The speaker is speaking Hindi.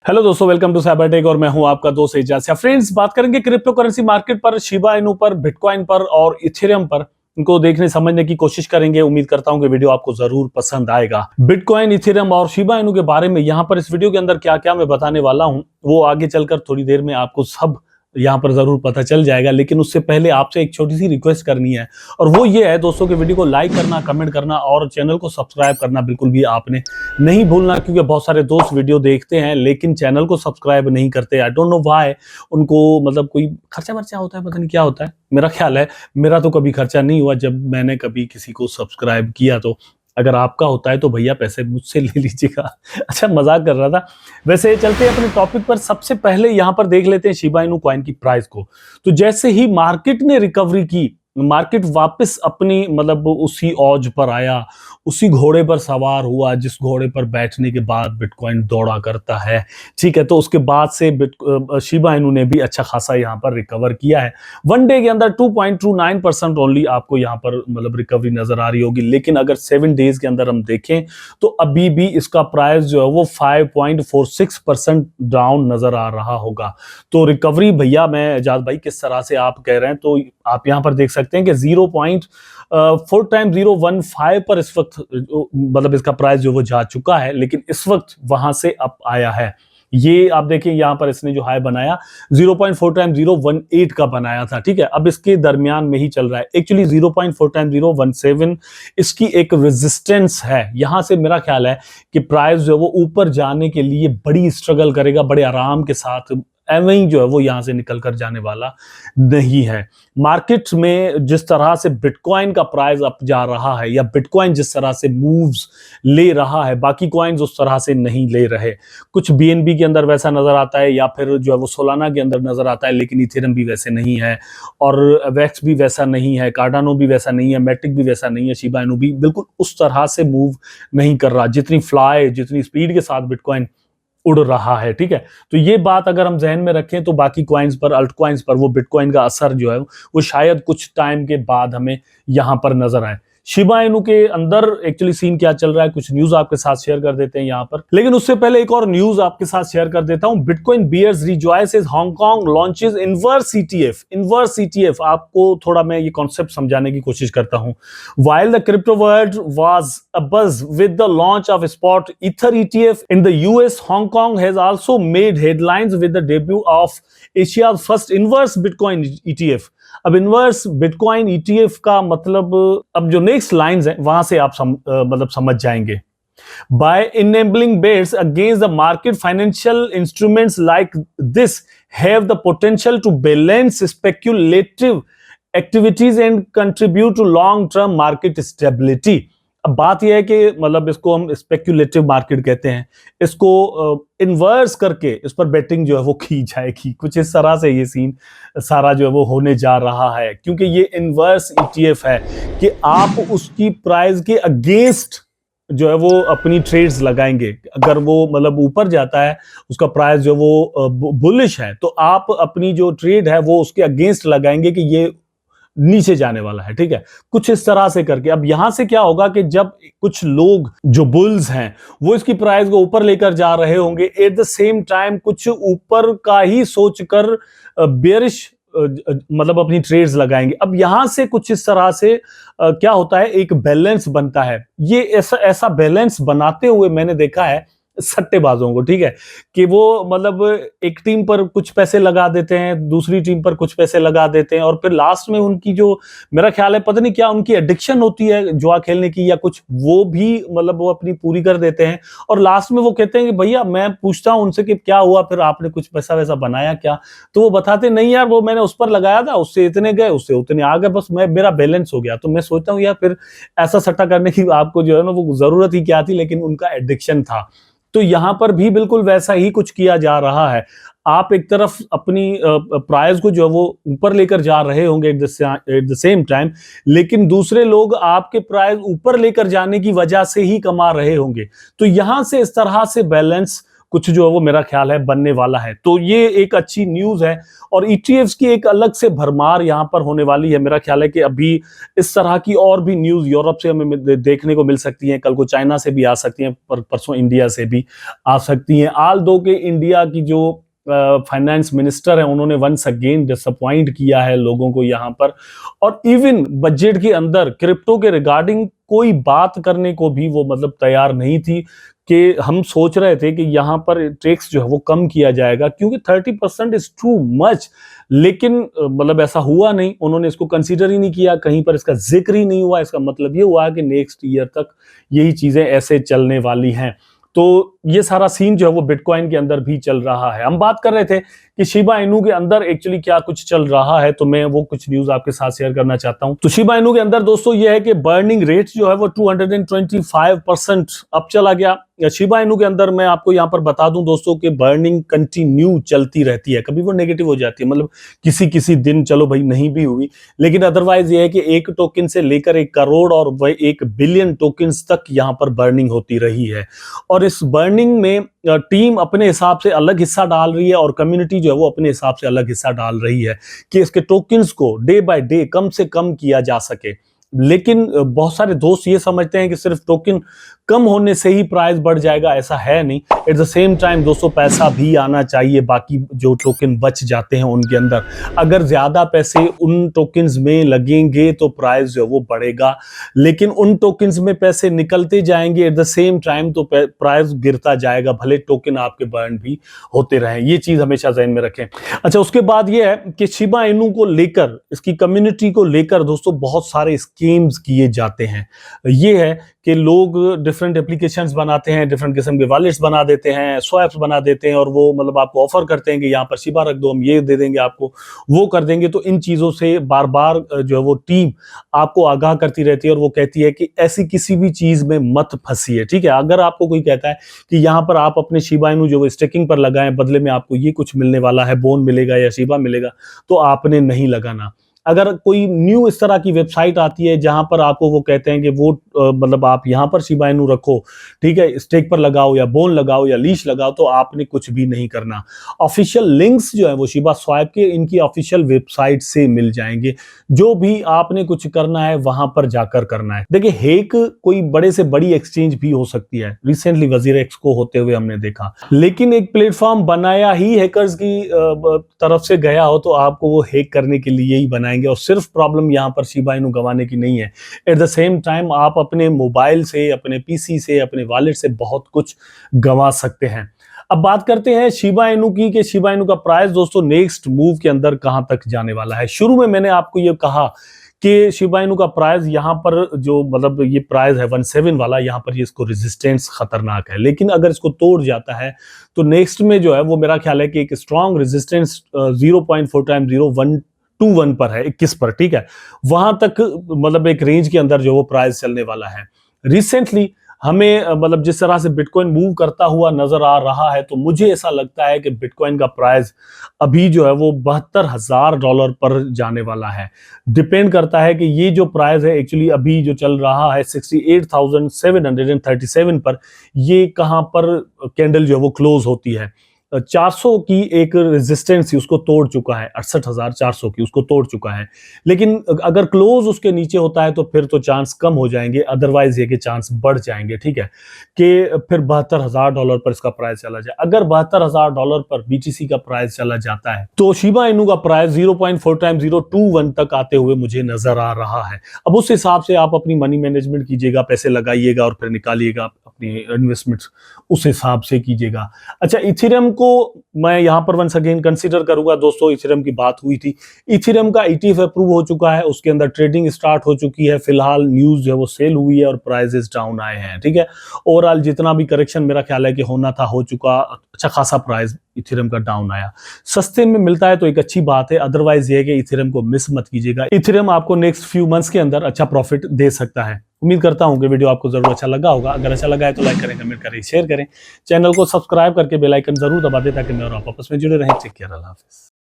हेलो दोस्तों, वेलकम टू साइबरटेक और मैं हूं आपका दोस्त एजाज। फ्रेंड्स, बात करेंगे क्रिप्टो करेंसी मार्केट पर, शिबा इनू पर, बिटकॉइन पर और इथेरियम पर। इनको देखने समझने की कोशिश करेंगे। उम्मीद करता हूं कि वीडियो आपको जरूर पसंद आएगा। बिटकॉइन, इथेरियम और शिबा इनू के बारे में यहां पर इस वीडियो के अंदर क्या क्या मैं बताने वाला हूं, वो आगे चलकर थोड़ी देर में आपको सब यहां पर जरूर पता चल जाएगा। लेकिन उससे पहले आपसे एक छोटी सी रिक्वेस्ट करनी है, और वो ये है दोस्तों कि वीडियो को लाइक करना, कमेंट करना और चैनल को सब्सक्राइब करना बिल्कुल भी आपने नहीं भूलना। क्योंकि बहुत सारे दोस्त वीडियो देखते हैं लेकिन चैनल को सब्सक्राइब नहीं करते। I don't know why. उनको मतलब कोई खर्चा वर्चा होता है, पता नहीं क्या होता है। मेरा ख्याल है मेरा तो कभी खर्चा नहीं हुआ जब मैंने कभी किसी को सब्सक्राइब किया। तो अगर आपका होता है तो भैया पैसे मुझसे ले लीजिएगा। अच्छा, मजाक कर रहा था। वैसे चलते हैं अपने टॉपिक पर। सबसे पहले यहां पर देख लेते हैं शिबा इनू कॉइन की प्राइस को। तो जैसे ही मार्केट ने रिकवरी की, मार्केट वापस अपनी मतलब उसी औज पर आया, उसी घोड़े पर सवार हुआ जिस घोड़े पर बैठने के बाद बिटकॉइन दौड़ा करता है। ठीक है, तो उसके बाद से शिबा इनू ने भी अच्छा खासा यहां पर रिकवर किया है। वन डे के अंदर 2.29% ओनली आपको यहां पर मतलब रिकवरी नजर आ रही होगी। लेकिन अगर 7 डेज के अंदर हम देखें तो अभी भी इसका प्राइस जो है वो 5.46% डाउन नजर आ रहा होगा। तो रिकवरी भैया, मैं एजाज भाई किस तरह से आप कह रहे हैं, तो आप यहां पर देख सकते हैं कि 0.4x015 पर इस वक्त मतलब इसका प्राइस जो वो जा चुका है। लेकिन इस वक्त वहां से अप आया है। ये आप देखें यहां पर इसने जो हाई बनाया 0.4x018 का बनाया था। ठीक है, अब इसके दरमियान में ही चल रहा है। एक्चुअली 0.4x017 इसकी एक रेजिस्टेंस है। यहां से मेरा ख्याल है कि प्राइस जो है वो ऊपर जाने के लिए बड़ी स्ट्रगल करेगा, बड़े आराम के साथ एवं ही जो है वो यहां से निकल कर जाने वाला नहीं है। मार्केट में जिस तरह से बिटकॉइन का प्राइस अप जा रहा है, या बिटकॉइन जिस तरह से मूव्स ले रहा है, बाकी कॉइन्स उस तरह से नहीं ले रहे। कुछ बीएनबी के अंदर वैसा नजर आता है, या फिर जो है वो सोलाना के अंदर नजर आता है। लेकिन इथेरियम भी वैसे नहीं है, और वेक्स भी वैसा नहीं है, कार्डानो भी वैसा नहीं है, मैट्रिक भी वैसा नहीं है, शिबा इनू भी बिल्कुल उस तरह से मूव नहीं कर रहा जितनी फ्लाई, जितनी स्पीड के साथ बिटकॉइन उड़ रहा है। ठीक है, तो ये बात अगर हम जहन में रखें तो बाकी कॉइन्स पर, अल्ट कॉइन्स पर वो बिटकॉइन का असर जो है वो शायद कुछ टाइम के बाद हमें यहां पर नजर आए। शिबा इनू के अंदर एक्चुअली सीन क्या चल रहा है, कुछ न्यूज आपके साथ शेयर कर देते हैं यहां पर। लेकिन उससे पहले एक और न्यूज आपके साथ शेयर कर देता हूं। Bitcoin bears rejoices, Hong Kong launches inverse ETF. Inverse ETF आपको थोड़ा मैं ये कॉन्सेप्ट समझाने की कोशिश करता हूं। While the crypto world was abuzz with the launch of spot Ether ETF in the US, Hong Kong has also made headlines with the debut of Asia's first inverse Bitcoin ETF. अब इनवर्स बिटकॉइन ईटीएफ का मतलब, अब जो नेक्स्ट लाइंस हैं वहां से आप मतलब समझ जाएंगे। By enabling bets against the market, financial instruments like this have the potential to balance speculative activities and contribute to long-term market stability. अब बात यह है कि मतलब इसको हम स्पेक्यूलेटिव मार्केट कहते हैं। इसको इन्वर्स करके इस पर बेटिंग जो है वो की जाएगी। कुछ इस तरह से ये सीन सारा जो है वो होने जा रहा है, क्योंकि ये इन्वर्स ईटीएफ है कि आप उसकी प्राइस के अगेंस्ट जो है वो अपनी ट्रेड्स लगाएंगे। अगर वो मतलब ऊपर जाता है, उसका प्राइस जो वो बुलिश है, तो आप अपनी जो ट्रेड है वो उसके अगेंस्ट लगाएंगे कि ये नीचे जाने वाला है। ठीक है, कुछ इस तरह से करके। अब यहां से क्या होगा कि जब कुछ लोग जो बुल्स हैं वो इसकी प्राइस को ऊपर लेकर जा रहे होंगे, एट द सेम टाइम कुछ ऊपर का ही सोचकर बेयरिश मतलब अपनी ट्रेड्स लगाएंगे। अब यहां से कुछ इस तरह से क्या होता है, एक बैलेंस बनता है। ये ऐसा बैलेंस बनाते हुए मैंने देखा है सट्टेबाजों को। ठीक है, कि वो मतलब एक टीम पर कुछ पैसे लगा देते हैं, दूसरी टीम पर कुछ पैसे लगा देते हैं, और फिर लास्ट में उनकी जो, मेरा ख्याल है पता नहीं क्या उनकी एडिक्शन होती है जुआ खेलने की या कुछ, वो भी मतलब वो अपनी पूरी कर देते हैं। और लास्ट में वो कहते हैं कि भैया, मैं पूछता हूं उनसे कि क्या हुआ, फिर आपने कुछ पैसा वैसा बनाया क्या, तो वो बताते नहीं यार, वो मैंने उस पर लगाया था, उससे इतने गए, उससे उतने आ गए, बस मेरा बैलेंस हो गया। तो मैं सोचता हूँ यार, फिर ऐसा सट्टा करने की आपको जो है ना वो जरूरत ही क्या थी, लेकिन उनका एडिक्शन था। तो यहां पर भी बिल्कुल वैसा ही कुछ किया जा रहा है। आप एक तरफ अपनी प्राइस को जो है वो ऊपर लेकर जा रहे होंगे एट द सेम टाइम, लेकिन दूसरे लोग आपके प्राइस ऊपर लेकर जाने की वजह से ही कमा रहे होंगे। तो यहां से इस तरह से बैलेंस कुछ जो है वो मेरा ख्याल है बनने वाला है। तो ये एक अच्छी न्यूज है और ईटीएफ्स की एक अलग से भरमार यहाँ पर होने वाली है। मेरा ख्याल है कि अभी इस तरह की और भी न्यूज यूरोप से हमें देखने को मिल सकती है, कल को चाइना से भी आ सकती है, परसों इंडिया से भी आ सकती है। आल दो के इंडिया की जो फाइनेंस मिनिस्टर है उन्होंने वंस अगेन डिसअपॉइंट किया है लोगों को यहाँ पर, और इवन बजट के अंदर क्रिप्टो के रिगार्डिंग कोई बात करने को भी वो मतलब तैयार नहीं थी। कि हम सोच रहे थे कि यहाँ पर टैक्स जो है वो कम किया जाएगा क्योंकि 30% इज टू मच, लेकिन मतलब ऐसा हुआ नहीं, उन्होंने इसको कंसीडर ही नहीं किया, कहीं पर इसका जिक्र ही नहीं हुआ। इसका मतलब ये हुआ कि नेक्स्ट ईयर तक यही चीजें ऐसे चलने वाली हैं। तो ये सारा सीन जो है वो बिटकॉइन के अंदर भी चल रहा है। हम बात कर रहे थे कि शिबा इनू के अंदर एक्चुअली क्या कुछ चल रहा है, तो मैं वो कुछ न्यूज आपके साथ शेयर करना चाहता हूं। तो शिबा इनू के अंदर दोस्तों ये है कि बर्निंग रेट जो है वो 225% अब चला गया। शिबा इनू के अंदर मैं आपको यहां पर बता दूं दोस्तों कि बर्निंग कंटिन्यू चलती रहती है, कभी वो नेगेटिव हो जाती है, मतलब किसी किसी दिन चलो भाई नहीं भी हुई, लेकिन अदरवाइज ये है कि 1 टोकन से लेकर 1 करोड़ और वह 1 बिलियन टोकन्स तक यहां पर बर्निंग होती रही है। और इस बर्निंग में टीम अपने हिसाब से अलग हिस्सा डाल रही है और कम्युनिटी जो है वो अपने हिसाब से अलग हिस्सा डाल रही है कि इसके टोकन्स को डे बाय डे कम से कम किया जा सके। लेकिन बहुत सारे दोस्त ये समझते हैं कि सिर्फ टोकन कम होने से ही प्राइस बढ़ जाएगा, ऐसा है नहीं। एट द सेम टाइम दोस्तों पैसा भी आना चाहिए बाकी जो टोकन बच जाते हैं उनके अंदर। अगर ज्यादा पैसे उन टोकन्स में लगेंगे तो प्राइस जो है वो बढ़ेगा, लेकिन उन टोकन्स में पैसे निकलते जाएंगे एट द सेम टाइम तो प्राइस गिरता जाएगा, भले टोकन आपके बर्न भी होते रहें। ये चीज हमेशा ध्यान में रखें। अच्छा, उसके बाद ये है कि शिबा इनू को लेकर, इसकी कम्युनिटी को लेकर दोस्तों बहुत सारे स्कीम्स किए जाते हैं। ये है कि लोग डिफरेंट एप्लीकेशंस बनाते हैं, डिफरेंट किस्म के वॉलेट्स बना देते हैं, स्वैप्स बना देते हैं और वो मतलब आपको ऑफर करते हैं कि यहाँ पर शिबा रख दो, हम ये दे देंगे आपको, वो कर देंगे। तो इन चीज़ों से बार बार जो है वो टीम आपको आगाह करती रहती है और वो कहती है कि ऐसी किसी भी चीज़ में मत फंसिए, ठीक है। अगर आपको कोई कहता है कि यहाँ पर आप अपने शिबा इनू जो स्टेकिंग पर लगाएं, बदले में आपको ये कुछ मिलने वाला है, बोन मिलेगा या शिबा मिलेगा, तो आपने नहीं लगाना। अगर कोई न्यू इस तरह की वेबसाइट आती है जहां पर आपको वो कहते हैं कि वो मतलब आप यहां पर शिबा इनू रखो, ठीक है, स्टेक पर लगाओ या बोन लगाओ या लीश लगाओ, तो आपने कुछ भी नहीं करना। ऑफिशियल लिंक्स जो है वो शिबा स्वैप के इनकी ऑफिशियल वेबसाइट से मिल जाएंगे। जो भी आपने कुछ करना है वहां पर जाकर करना है। देखिए, हेक कोई बड़े से बड़ी एक्सचेंज भी हो सकती है, रिसेंटली वजीरेक्स को होते हुए हमने देखा, लेकिन एक प्लेटफॉर्म बनाया ही हैकर्स की तरफ से गया हो तो आपको वो हेक करने के लिए ही बनाया। और सिर्फ प्रॉब्लम यहां पर शिबा इनू गंवाने की नहीं है, एट द सेम टाइम आप अपने मोबाइल से, अपने पीसी से, अपने वॉलेट से बहुत कुछ गंवा सकते हैं। अब बात करते हैं शिबा इनू की कि शिबा इनू का प्राइस दोस्तों नेक्स्ट मूव के अंदर कहां तक जाने वाला है। शुरू में मैंने आपको ये कहा कि शिबा इनू का प्राइस यहां पर जो मतलब ये प्राइस है 17 वाला, यहां पर ये इसको रेजिस्टेंस खतरनाक है, लेकिन अगर इसको तोड़ जाता है तो नेक्स्ट में जो है वो मेरा ख्याल है कि एक स्ट्रॉन्ग रेजिस्टेंस 0.4 टाइम 0.121 पर है, 21 पर, ठीक है, वहां तक मतलब एक रेंज के अंदर जो वो प्राइस चलने वाला है। रिसेंटली हमें मतलब जिस तरह से बिटकॉइन मूव करता हुआ नजर आ रहा है, तो मुझे ऐसा लगता है कि बिटकॉइन का प्राइस अभी जो है वो $72,000 पर जाने वाला है। डिपेंड करता है कि ये जो प्राइस है एक्चुअली अभी जो चल रहा है 68,737 पर, ये कहां पर कैंडल जो है वो क्लोज होती है। 400 की एक रेजिस्टेंस थी, उसको तोड़ चुका है, 68,400 की उसको तोड़ चुका है, लेकिन अगर क्लोज उसके नीचे होता है तो फिर तो चांस कम हो जाएंगे, अदरवाइज ये कि चांस बढ़ जाएंगे, ठीक है, कि फिर $72,000 पर इसका प्राइस चला जाए। अगर $72,000 पर बीटीसी का प्राइस चला जाता है तो शिबा इनू का प्राइस 0.4 टाइम 021 तक आते हुए मुझे नजर आ रहा है। अब उस हिसाब से आप अपनी मनी मैनेजमेंट कीजिएगा, पैसे लगाइएगा और फिर निकालिएगा, अपनी इन्वेस्टमेंट्स उस हिसाब से कीजिएगा। अच्छा, इथेरियम को मैं यहां पर वंस अगेन कंसीडर करूंगा दोस्तों। इथेरियम की बात हुई थी, इथेरियम का ETF अप्रूव हो चुका है, उसके अंदर ट्रेडिंग स्टार्ट हो चुकी है, फिलहाल न्यूज जो है वो सेल हुई है और प्राइसेस डाउन आए हैं, ठीक है। ओवरऑल जितना भी करेक्शन मेरा ख्याल है कि होना था हो चुका, अच्छा खासा प्राइस इथेरियम का डाउन आया। सस्ते में मिलता है तो एक अच्छी बात है, अदरवाइज ये है कि इथेरियम को मिस मत कीजिएगा। इथेरियम आपको नेक्स्ट फ्यू मंथ्स के अंदर अच्छा प्रॉफिट दे सकता है। उम्मीद करता हूं कि वीडियो आपको जरूर अच्छा लगा होगा। अगर अच्छा लगा है तो लाइक करें, कमेंट करें, शेयर करें, चैनल को सब्सक्राइब करके बेल आइकन जरूर दबा दें ताकि मैं और आप आपस में जुड़े रहें। टेक केयर, अल्लाह हाफिज।